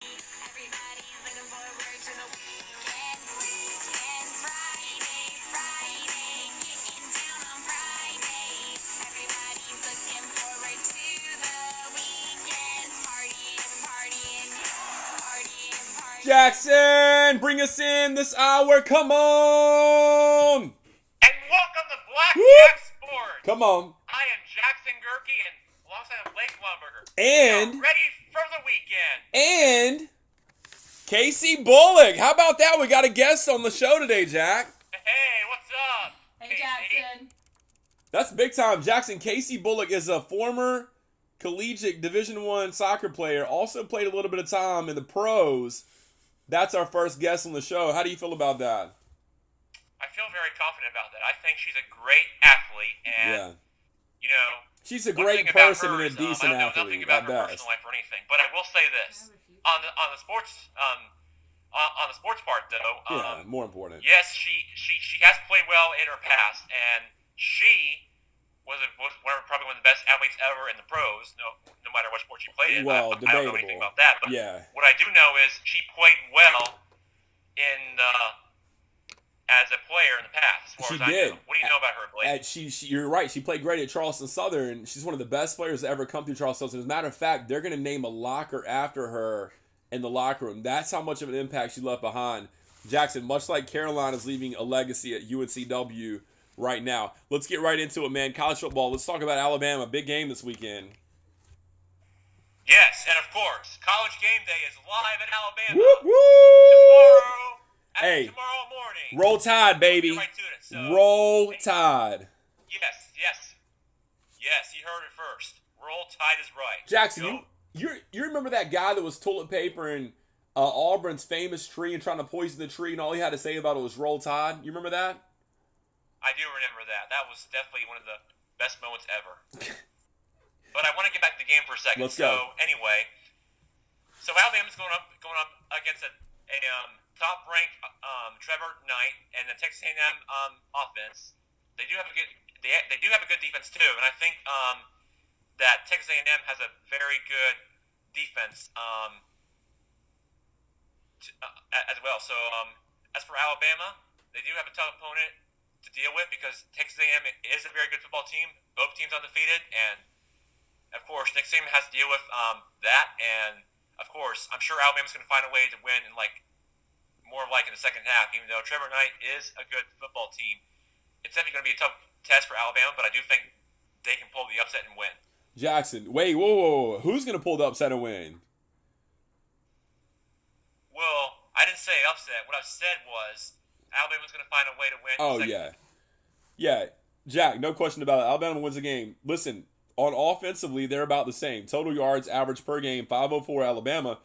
Everybody's looking forward to the weekend. Friday, getting down on Friday. Everybody's looking forward to the weekend. Partying. Jackson, bring us in this hour. Come on. And welcome to Woo! BlackJack Sports. Come on. I am Jackson Gerke and alongside Blake Lumberger. And- We are ready for the weekend. And Casey Bullock. How about that? We got a guest on the show today, Jack. Hey, what's up? Hey, Casey? Jackson. That's big time. Jackson, Casey Bullock is a former collegiate Division I soccer player. Also played a little bit of time in the pros. That's our first guest on the show. How do you feel about that? I feel very confident about that. I think she's a great athlete, and you know, She's a one great thing about person her and a is, decent I don't know nothing athlete about at her best. personal life or anything, but I will say this on the sports on the sports part though. Yeah, more important. Yes, she has played well in her past, and she was probably one of the best athletes ever in the pros. No matter what sport she played in. Well, I don't know debatable. anything about that, but Yeah. what I do know is she played well in as a player in the past. As far She as I did. know. What do you know about her, Blake? You're right. She played great at Charleston Southern. She's one of the best players to ever come through Charleston Southern. As a matter of fact, they're going to name a locker after her in the locker room. That's how much of an impact she left behind. Jackson, much like Carolina is leaving a legacy at UNCW right now. Let's get right into it, man. College football. Let's talk about Alabama. Big game this weekend. Yes, and of course, College Game Day is live in Alabama Whoop, whoop. tomorrow morning. Roll Tide, baby. Get right to it. So, Roll Tide. Yes, you heard it first. Roll Tide is right. Jackson, Go. you remember that guy that was toilet papering Auburn's famous tree and trying to poison the tree, and all he had to say about it was Roll Tide? You remember that? I do remember that. That was definitely one of the best moments ever. But I want to get back to the game for a second. Let's go. Anyway, Alabama's going up against a top-ranked Trevor Knight and the Texas A&M offense. They do have a good defense too, and I think that Texas A&M has a very good defense as well. So as for Alabama, they do have a tough opponent to deal with because Texas A&M is a very good football team. Both teams undefeated, and of course, Texas A&M has to deal with that. And of course, I'm sure Alabama's going to find a way to win in more in the second half. Even though Trevor Knight is a good football team, it's definitely going to be a tough test for Alabama. But I do think they can pull the upset and win. Jackson, wait, whoa. Who's going to pull the upset and win? Well, I didn't say upset. What I said was Alabama's going to find a way to win. Oh, yeah. Jack, no question about it. Alabama wins the game. Listen, on offensively, they're about the same. Total yards average per game, 504 Alabama.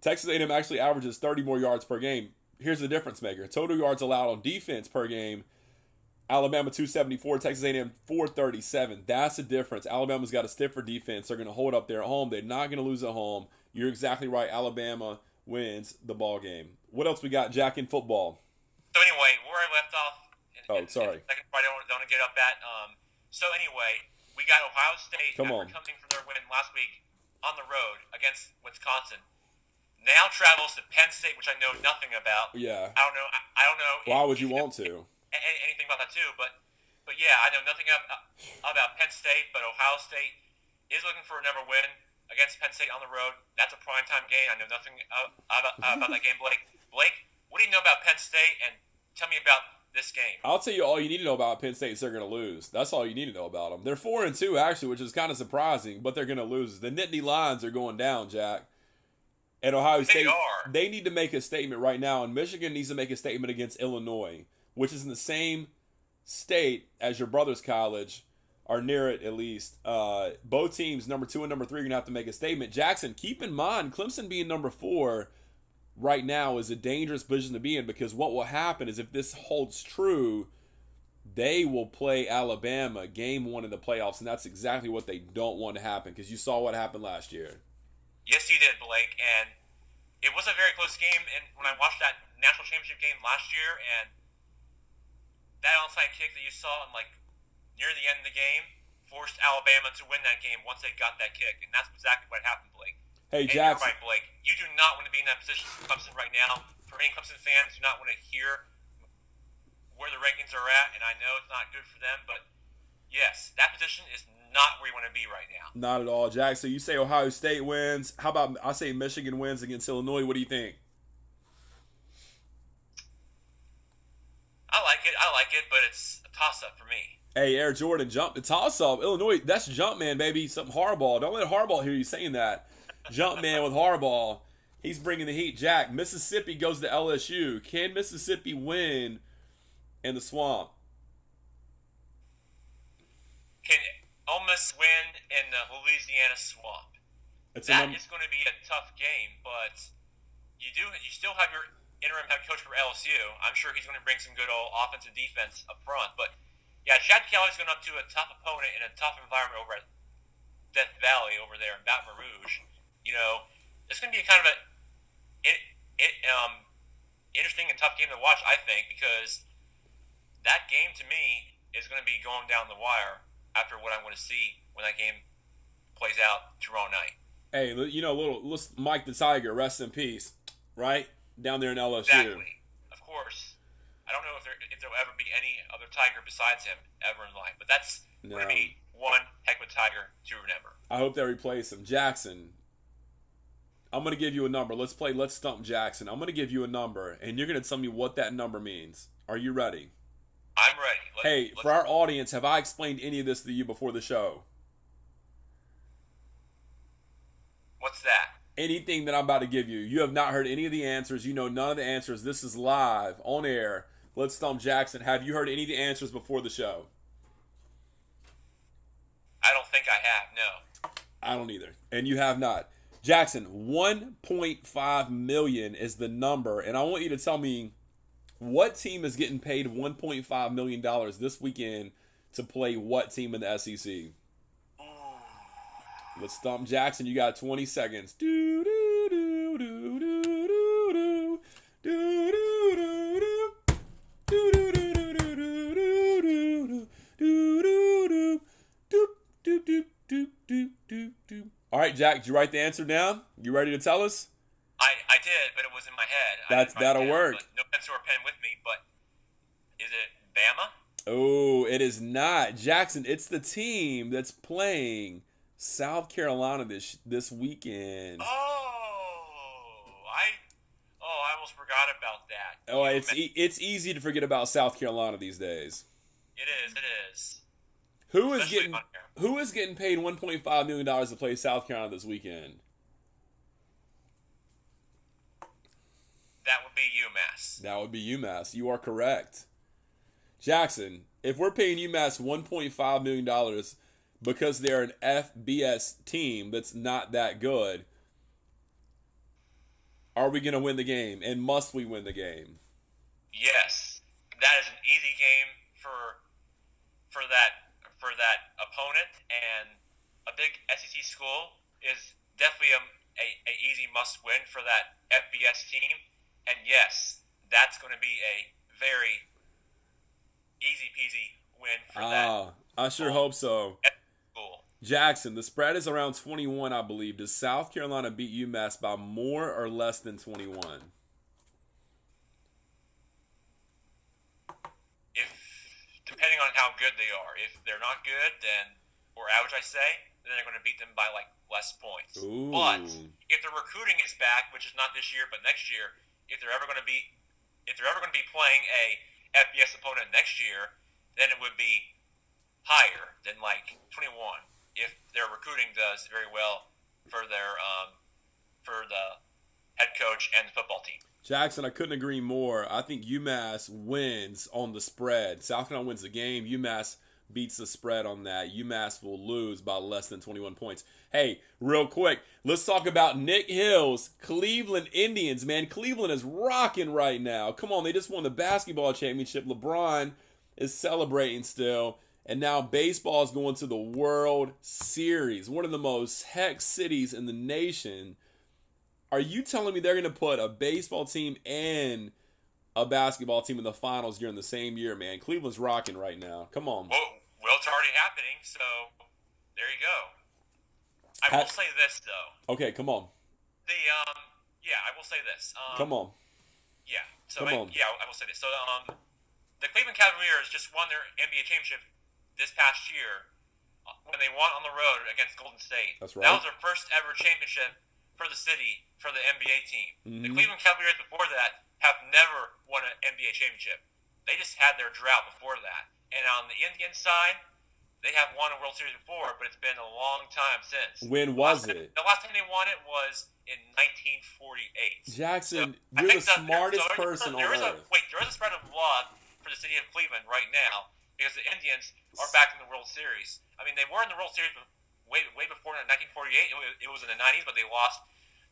Texas A&M actually averages 30 more yards per game. Here's the difference maker. Total yards allowed on defense per game, Alabama 274, Texas A&M 437. That's the difference. Alabama's got a stiffer defense. They're going to hold up there at home. They're not going to lose at home. You're exactly right. Alabama wins the ball game. What else we got, Jack, in football? So anyway, where I left off. Sorry. Second part I don't want to get up at. So anyway, we got Ohio State coming from their win last week on the road against Wisconsin. Now travels to Penn State, which I know nothing about. Yeah. I don't know. Why would you want to? Anything about that too, but yeah, I know nothing about Penn State, but Ohio State is looking for another win against Penn State on the road. That's a primetime game. I know nothing about that game, Blake. Blake, what do you know about Penn State, and tell me about this game? I'll tell you all you need to know about Penn State is they're going to lose. That's all you need to know about them. They're 4-2 actually, which is kind of surprising, but they're going to lose. The Nittany Lions are going down, Jack. And Ohio State, they need to make a statement right now, and Michigan needs to make a statement against Illinois, which is in the same state as your brother's college, or near it at least. Both teams, number 2 and number 3, are going to have to make a statement. Jackson, keep in mind, Clemson being number 4 right now is a dangerous position to be in, because what will happen is if this holds true, they will play Alabama game 1 in the playoffs, and that's exactly what they don't want to happen, because you saw what happened last year. Yes, you did, Blake, and it was a very close game. And when I watched that national championship game last year, and that onside kick that you saw near the end of the game forced Alabama to win that game once they got that kick, and that's exactly what happened, Blake. Hey, And you're Jackson. right, Blake. You do not want to be in that position for Clemson right now. For any Clemson fans, do not want to hear where the rankings are at, and I know it's not good for them, but yes, that position is not where you want to be right now. Not at all, Jackson. You say Ohio State wins. How about I say Michigan wins against Illinois? What do you think? I like it, but it's a toss-up for me. Hey, Air Jordan, jump the toss up. Illinois, that's Jumpman, baby. Something Harbaugh. Don't let Harbaugh hear you saying that. Jumpman with Harbaugh. He's bringing the heat. Jack, Mississippi goes to LSU. Can Mississippi win in the swamp? Can Ole Miss win in the Louisiana swamp? That is going to be a tough game, but you still have your interim head coach for LSU. I'm sure he's going to bring some good old offensive defense up front, but yeah, Chad Kelly's going up to a tough opponent in a tough environment over at Death Valley over there in Baton Rouge. You know, it's going to be kind of a interesting and tough game to watch, I think, because that game to me is going to be going down the wire after what I'm going to see when that game plays out tomorrow night. Hey, you know, let's Mike the Tiger, rest in peace, right? Down there in LSU. Exactly. Of course. I don't know if there'll ever be any other Tiger besides him ever in life, but that's going to be one heck of a Tiger to remember. I hope they replace him. Jackson, I'm going to give you a number. Let's Stump Jackson. I'm going to give you a number, and you're going to tell me what that number means. Are you ready? I'm ready. For our audience, have I explained any of this to you before the show? What's that? Anything that I'm about to give you. You have not heard any of the answers. You know none of the answers. This is live, on air. Let's Stump Jackson. Have you heard any of the answers before the show? I don't think I have, no. I don't either. And you have not. Jackson, 1.5 million is the number, and I want you to tell me what team is getting paid $1.5 million this weekend to play what team in the SEC? Let's Stump Jackson. You got 20 seconds. Do do do do do do do do. All right, Jack, did you write the answer down? You ready to tell us? I did, but it was in my head. That'll work. No pencil or pen with me, but is it Bama? Oh, it is not. Jackson, it's the team that's playing South Carolina this weekend. I almost forgot about that. Oh, it's easy to forget about South Carolina these days. It is. Who is getting paid $1.5 million to play South Carolina this weekend? That would be UMass. That would be UMass. You are correct. Jackson, if we're paying UMass $1.5 million because they're an FBS team that's not that good, are we going to win the game? And must we win the game? Yes. That is an easy game for that opponent, and a big SEC school is definitely a easy must-win for that FBS team. And yes, that's going to be a very easy-peasy win for that. I sure hope so. School. Jackson, the spread is around 21, I believe. Does South Carolina beat UMass by more or less than 21? Depending on how good they are. If they're not good, or average, I say, then they're going to beat them by less points. Ooh. But if the recruiting is back, which is not this year but next year, if they're ever going to be playing a FBS opponent next year, then it would be higher than 21 if their recruiting does very well for the head coach and the football team. Jackson, I couldn't agree more. I think UMass wins on the spread. South Carolina wins the game. UMass beats the spread on that. UMass will lose by less than 21 points. Hey, real quick, let's talk about Nick Hill's Cleveland Indians, man. Cleveland is rocking right now. Come on, they just won the basketball championship. LeBron is celebrating still. And now baseball is going to the World Series, one of the most heck cities in the nation. Are you telling me they're going to put a baseball team and a basketball team in the finals during the same year, man? Cleveland's rocking right now. Come on. Well, it's already happening, so there you go. I will say this, though. Okay, come on. The yeah, I will say this. Come on. Yeah. So Come on. I will say this. So the Cleveland Cavaliers just won their NBA championship this past year when they won on the road against Golden State. That's right. That was their first ever championship for the city for the NBA team. Mm-hmm. The Cleveland Cavaliers before that have never won an NBA championship. They just had their drought before that. And on the Indian side, they have won a World Series before, but it's been a long time since. When was it? The last time they won it was in 1948. Jackson, So you're the smartest person on earth. There is a spread of love for the city of Cleveland right now because the Indians are back in the World Series. I mean, they were in the World Series way before 1948. It was in the 90s, but they lost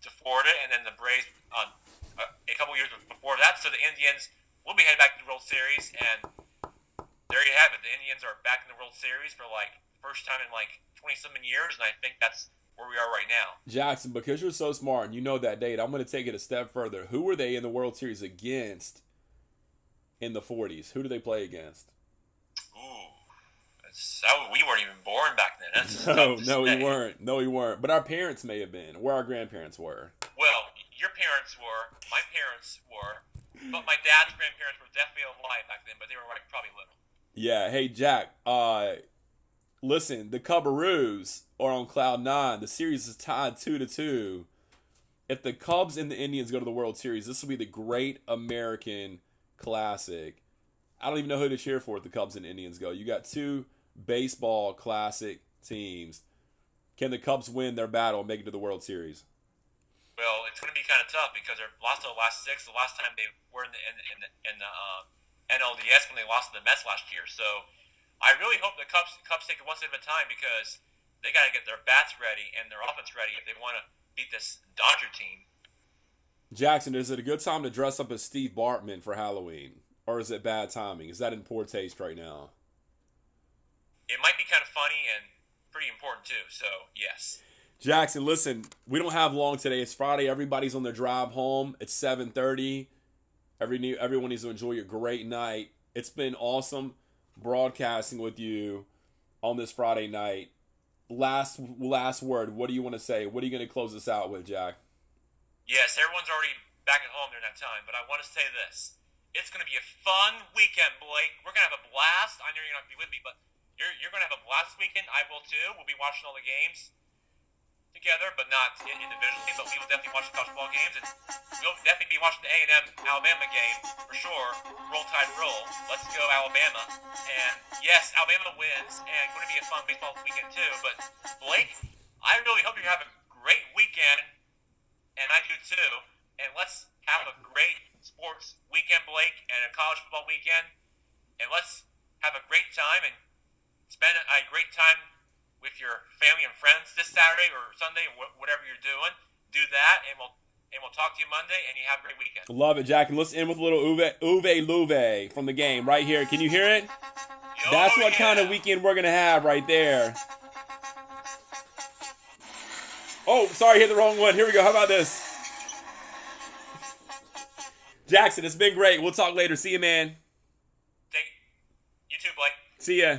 to Florida and then the Braves a couple years before that. So the Indians will be headed back to the World Series, and there you have it. The Indians are back in the World Series for first time in 20-something years, and I think that's where we are right now. Jackson, because you're so smart and you know that date, I'm going to take it a step further. Who were they in the World Series against in the 40s? Who did they play against? Ooh, we weren't even born back then. That's No, we weren't. No, we weren't. But our parents may have been, where our grandparents were. Well, your parents were, my parents were, but my dad's grandparents were definitely alive back then, but they were probably little. Yeah. Hey, Jack. Listen, the Cubs are on cloud 9. The series is tied 2-2. If the Cubs and the Indians go to the World Series, this will be the Great American Classic. I don't even know who to cheer for if the Cubs and Indians go. You got two baseball classic teams. Can the Cubs win their battle and make it to the World Series? Well, it's going to be kind of tough because they've lost the last 6. The last time they were in the NLDS when they lost to the Mets last year. So I really hope the Cubs take it one step at a time because they got to get their bats ready and their offense ready if they want to beat this Dodger team. Jackson, is it a good time to dress up as Steve Bartman for Halloween? Or is it bad timing? Is that in poor taste right now? It might be kind of funny and pretty important too, so yes. Jackson, listen, we don't have long today. It's Friday. Everybody's on their drive home. It's 7:30. Everyone needs to enjoy your great night. It's been awesome broadcasting with you on this Friday night. Last word. What do you want to say? What are you going to close this out with, Jack? Yes, everyone's already back at home during that time, but I want to say this. It's going to be a fun weekend, Blake. We're going to have a blast. I know you're not going to be with me, but you're going to have a blast weekend. I will too. We'll be watching all the games together, but not individually, but we will definitely watch the college football games, and we'll definitely be watching the A&M Alabama game for sure. Roll Tide roll. Let's go Alabama. And yes, Alabama wins, and it's going to be a fun baseball weekend too, but Blake, I really hope you're having a great weekend, and I do too, and let's have a great sports weekend, Blake, and a college football weekend, and let's have a great time and spend a great time with your family and friends this Saturday or Sunday, whatever you're doing. Do that, and we'll talk to you Monday, and you have a great weekend. Love it, Jack. And let's end with a little Uwe Luve from the game right here. Can you hear it? That's what kind of weekend we're going to have right there. Oh, sorry, hit the wrong one. Here we go. How about this? Jackson, it's been great. We'll talk later. See you, man. You too, Blake. See ya.